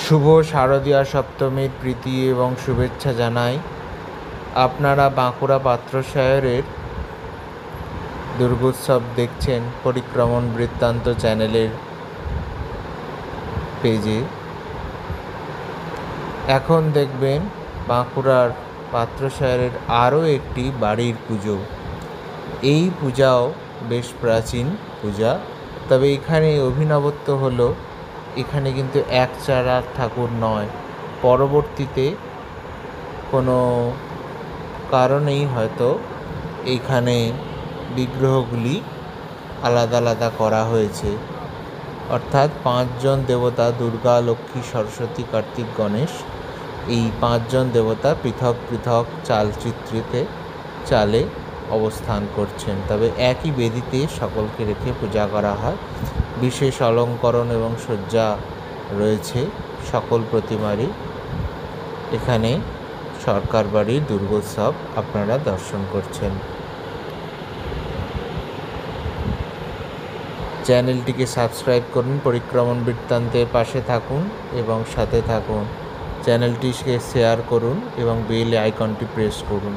শুভ শারদীয়া সপ্তমীর প্রীতি এবং শুভেচ্ছা জানাই। আপনারা বাঁকুড়া পাত্রসায়রের দুর্গোৎসব দেখছেন পরিক্রমণ বৃত্তান্ত চ্যানেলের পেজে। এখন দেখবেন বাঁকুড়ার পাত্রসায়রের আরও একটি বাড়ির পুজো। এই পূজাও বেশ প্রাচীন পূজা, তবে এখানে অভিনবত্ব হলো এখানে কিন্তু একচারা ঠাকুর নয়, পরবর্তীতে কোনো কারণেই হয়তো এইখানে বিগ্রহগুলি আলাদা আলাদা করা হয়েছে। অর্থাৎ 5 জন দেবতা দুর্গা, লক্ষ্মী, সরস্বতী, কার্তিক, গণেশ, এই 5 জন দেবতা পৃথক পৃথক চালে অবস্থান করছেন, তবে একই বেদিতে সকলকে রেখে পূজা করা হয়। বিশেষ অলঙ্করণ এবং সজ্জা রয়েছে সকল প্রতিমারই। এখানে সরকার বাড়ির দুর্গোৎসব আপনারা দর্শন করছেন। চ্যানেলটিকে সাবস্ক্রাইব করুন, পরিক্রমণ বৃত্তান্তের পাশে থাকুন এবং সাথে থাকুন। চ্যানেলটিকে শেয়ার করুন এবং বেল আইকনটি প্রেস করুন,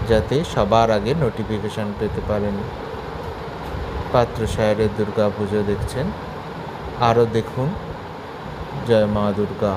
যাতে সবার আগে নোটিফিকেশান পেতে পারেন। পাত্রসায়রের দুর্গা পুজো দেখছেন, আরও দেখুন। জয় মা দুর্গা।